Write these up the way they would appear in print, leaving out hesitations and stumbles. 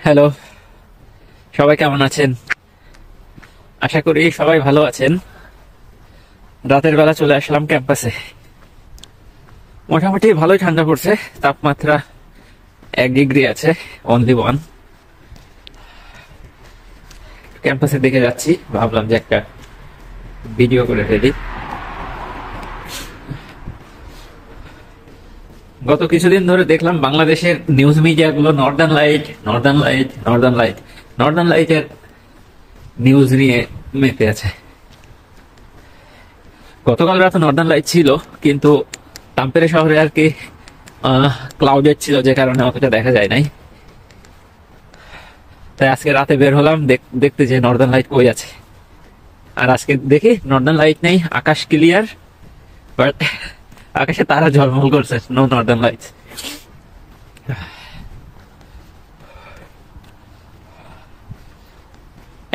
Hello, সবাই কেমন আছেন? আশা করি সবাই ভালো আছেন। রাতের বেলা চলে আসলাম ক্যাম্পাসে। মোটামুটি ভালোই ঠান্ডা পড়ছে, তাপমাত্রা 1 ডিগ্রি আছে, অনলি ওয়ান। ক্যাম্পাসের দিকে যাচ্ছি, ভাবলাম যে একটা ভিডিও করে ফেলি। গত কিছুদিন ধরে দেখলাম বাংলাদেশের নিউজ মিডিয়াগুলো Northern light Northern light Northern light Northern লাইটের নিউজ নিয়ে মেতে আছে। গতকাল রাতে নর্দার্ন লাইট ছিল, কিন্তু তাম্পেরে শহরে আর কি ক্লাউডেড ছিল, যে কারণে অতটা দেখা যায় নাই। তাই আজকে রাতে বের হলাম দেখতে যে নর্দার্ন লাইট কই আছে। আর আজকে দেখি নর্দার্ন লাইট নেই, আকাশ ক্লিয়ার, বাট আকাশে তারা ঝলমল করছে, no northern light.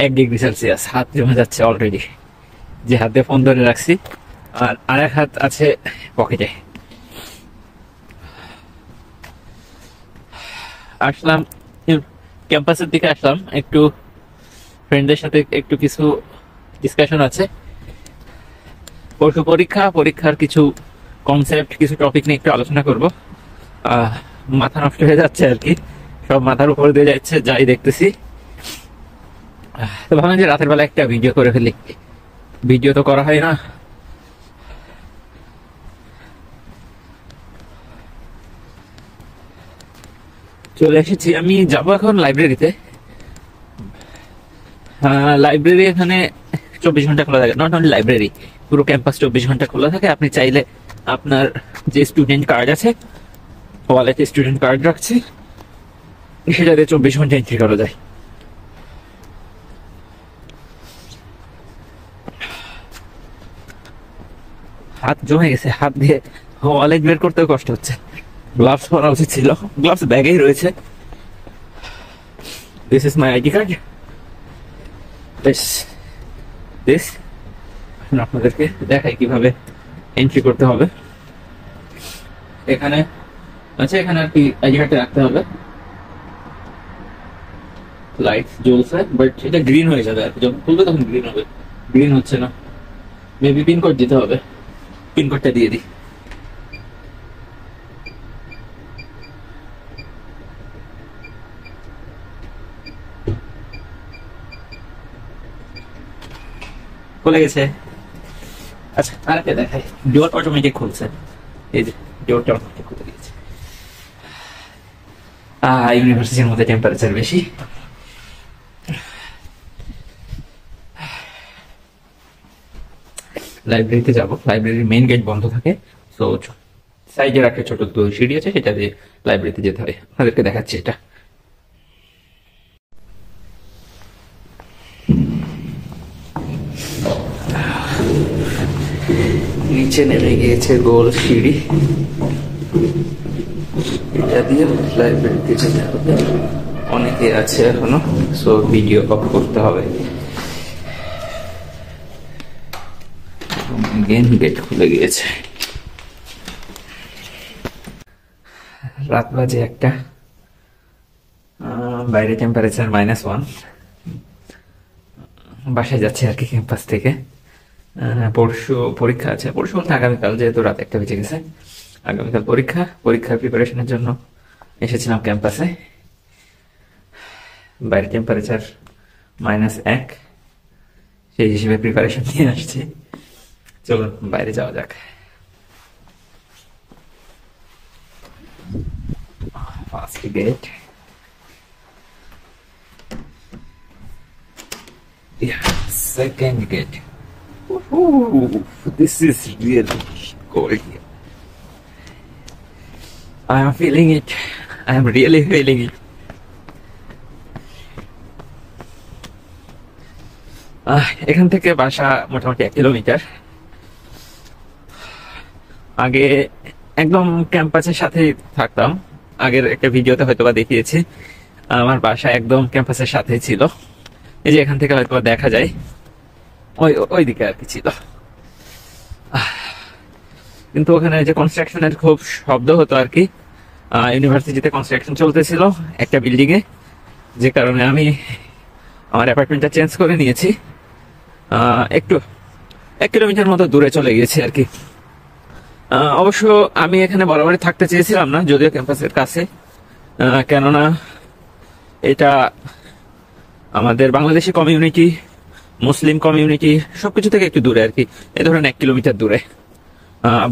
1 degree Celsius, হাত জমে যাচ্ছে অলরেডি। যে হাতে ফোন ধরে রাখছি আর আরেক হাত আছে পকেটে। আসলাম ক্যাম্পাসের দিকে, আসলাম একটু ফ্রেন্ডদের সাথে, একটু কিছু ডিসকাশন আছে। পরশু পরীক্ষার কিছু কনসেপ্ট, কিছু টপিক নিয়ে একটু আলোচনা করব। মাথা নষ্ট হয়ে যাচ্ছে আর কি, সব মাথার উপর দিয়ে যাচ্ছে যাই দেখতেছি। তো ভাবলাম যে রাতের বেলা একটা ভিডিও করে ফেলি, ভিডিও তো করা হয় না। চলে এসেছি, আমি যাবো এখন লাইব্রেরিতে। লাইব্রেরি এখানে 24 ঘন্টা খোলা থাকে, নট অনলি লাইব্রেরি, পুরো ক্যাম্পাস 24 ঘন্টা খোলা থাকে। আপনি চাইলে আপনার যে স্টুডেন্ট কার্ড আছে, ওয়ালেটে স্টুডেন্ট কার্ড রাখছে, সেটা দিয়ে 24 ঘন্টা এন্ট্রি করা যায়। হাত জমে গেছে, হাত দিয়ে ওয়ালেট বের করতেও কষ্ট হচ্ছে। গ্লাভস পরা উচিত ছিল, গ্লাভস ব্যাগেই রয়েছে। This is my ID card. This আপনাদেরকে দেখাই কিভাবে এন্ট্রি করতে হবে। এখানে আচ্ছা, এখানে আর কি আইডি কার্ডটা রাখতে হবে। লাইট জ্বলছে, বাট এটা গ্রিন হয়ে যাবে আর কি, যখন খুলবে তখন গ্রিন হবে। গ্রিন হচ্ছে না, মেবি পিনকোড দিতে হবে। পিনকোডটা দিয়ে দিই। খুলে গেছে। আচ্ছা, আরেকটা দেখাই, ডোর অটোমেটিক খুলছে। এই যে ডোরটা অটোমেটিক খুলে গেছে। ইউনিভার্সিটির মধ্যে টেম্পারেচার বেশি। লাইব্রেরিতে যাব, লাইব্রেরির মেইন গেট বন্ধ থাকে, সো সাইডে একটা ছোট সিঁড়ি আছে, সেটা দিয়ে লাইব্রেরিতে যেতে হয়। আপনাদেরকে দেখাচ্ছি এটা। নিচে নেমে গিয়েছে গোল সিঁড়ি, এটা দিয়ে লাইব্রেরিতে যেতে হবে। অনেকে আছে এখনো, সো ভিডিও অফ করতে হবে। গেট খুলে গিয়েছে। রাত বাজে 1টা, বাইরে টেম্পারেচার -1। বাসায় যাচ্ছি আর কি ক্যাম্পাস থেকে। পরশু পরীক্ষা আছে, পরশু বলতে আগামীকাল, যেহেতু রাত 1টা বেজে গেছে। আগামীকাল পরীক্ষার প্রিপারেশনের জন্য এসেছিলাম ক্যাম্পাসে। বাইরে টেম্পারেচার -1, সেই হিসেবে প্রিপারেশন নিয়ে আসছি। চলুন বাইরে যাওয়া যাক। First gate, second gate. This is really cold here. I am feeling it. I am really feeling it. এখান থেকে বাসা মোটামুটি 1 কিলোমিটার। আগে একদম ক্যাম্পাসের সাথে থাকতাম, আগের একটা ভিডিওতে হয়তোবা দেখিয়েছি। আমার বাসা একদম ক্যাম্পাসের সাথে ছিল। এই যে এখান থেকে হয়তোবা দেখা যায়, ওই দিকে আর কি ছিল। কিন্তু ওখানে যে কনস্ট্রাকশনের খুব শব্দ হতো আর কি। ইউনিভার্সিটিতে কনস্ট্রাকশন চলতেছিল একটা বিল্ডিং এ, যে কারণে আমি আমার অ্যাপার্টমেন্টটা চেঞ্জ করে নিয়েছি। একটু 1 কিলোমিটার মতো দূরে চলে গেছি আর কি। অবশ্য আমি এখানে বরাবরই থাকতে চেয়েছিলাম না, যদিও ক্যাম্পাসের কাছে, কেননা এটা আমাদের বাংলাদেশি কমিউনিটি, মুসলিম কমিউনিটি সবকিছু থেকে একটু দূরে আর কি, এই ধরেন 1 কিলোমিটার দূরে।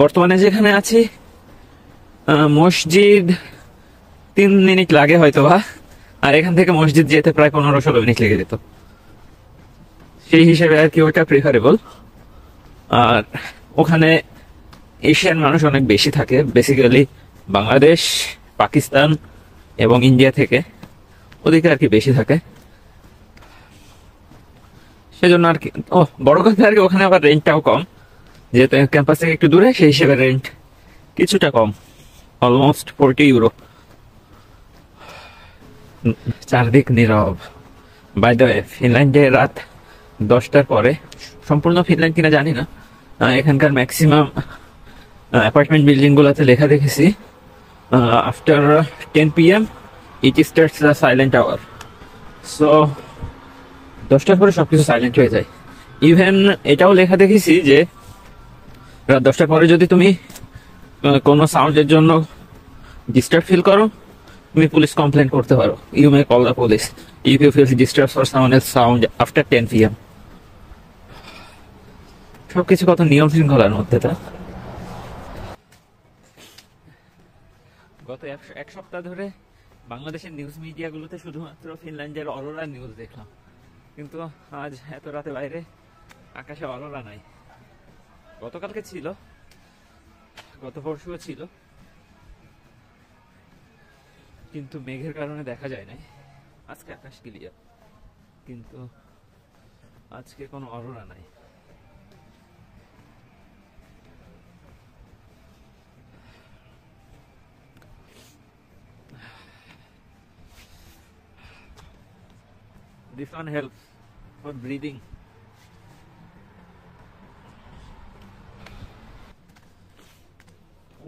বর্তমানে যেখানে আছি মসজিদ 3 মিনিট লাগে হয়তোবা, আর এখান থেকে মসজিদ যেতে প্রায় 15-16 মিনিট লেগে যেত। সেই হিসেবে আর কি ওটা প্রিফারেবল। আর ওখানে এশিয়ান মানুষ অনেক বেশি থাকে, বেসিক্যালি বাংলাদেশ, পাকিস্তান এবং ইন্ডিয়া থেকে ওদিকে আর কি বেশি থাকে, সেজন্য আর কি। বড় কথা আর কি, ওখানে আবার রেন্টটাও কম, যেহেতু ক্যাম্পাস থেকে একটু দূরে, সেই হিসেবে রেন্ট কিছুটা কম, অলমোস্ট 40 ইউরো। চারদিক নীরব। বাই দ্য ওয়ে, ফিনল্যান্ডে রাত 10টার পরে, সম্পূর্ণ ফিনল্যান্ড কিনা জানি না, এখানকার ম্যাক্সিমাম অ্যাপার্টমেন্ট বিল্ডিং গুলোতে লেখা দেখেছি after 10 PM it starts the silent hour. So 10টার পরে সবকিছু সাইলেন্ট হয়ে যায়। ইভেন এটাও লেখা দেখেছি যে রাত 10টার পরে যদি তুমি কোনো সাউন্ডের জন্য ডিস্টার্ব ফিল করো, তুমি পুলিশ কমপ্লেন করতে পারো। You may call the police if you feel disturb for sound else sound after 10 PM। সবকিছু কত নিয়ম শৃঙ্খলার মধ্যে। তা গত এক সপ্তাহ ধরে বাংলাদেশের নিউজ মিডিয়াগুলোতে শুধুমাত্র ফিনল্যান্ডের অরোরা নিউজ দেখলাম, কিন্তু আজ এত রাতে বাইরে আকাশে অরোরা নাই। গতকালকে ছিল, গত পরশুও ছিল, কিন্তু মেঘের কারণে দেখা যায় নাই। আজকে আকাশ ক্লিয়ার, কিন্তু আজকে কোনো অরোরা নাই। This one helps for breathing.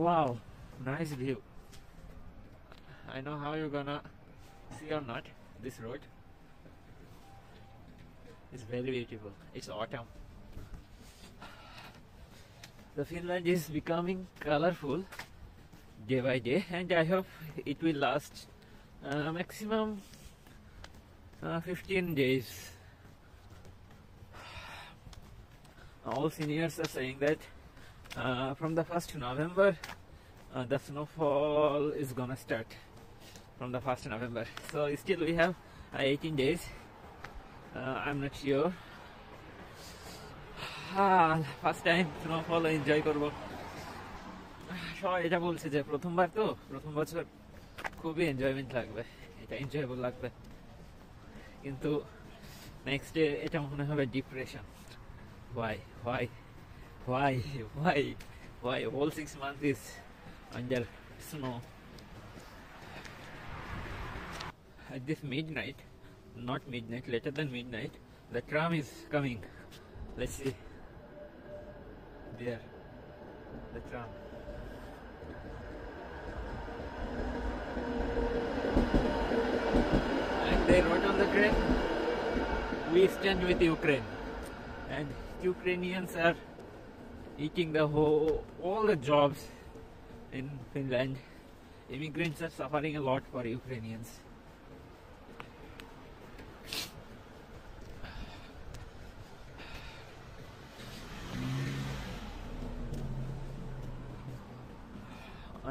Wow, nice view. I know how you're gonna see or not this road. It's very beautiful. It's autumn. The Finland is becoming colorful day by day, and I hope it will last maximum 15 days. All seniors are saying that from the 1st November the snowfall is gonna start from the 1st November. So still we have 18 days. I'm not sure. First time snowfall enjoy করবো। সবাই এটা বলছে যে প্রথম বছর খুবই enjoyment লাগবে, এটা এনজয়েবল লাগবে, কিন্তু নেক্সট ডে এটা মনে হবে depression. Why whole 6 months is under snow? At this midnight, not midnight, later than midnight, the tram is coming. Let's see. There, the tram. And they wrote on the train, we stand with Ukraine. And Ukrainians are eating all the jobs in Finland. Immigrants are suffering a lot for Ukrainians.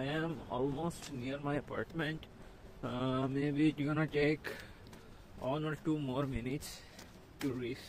I am almost near my apartment. Maybe it's gonna take 1 or 2 more minutes to reach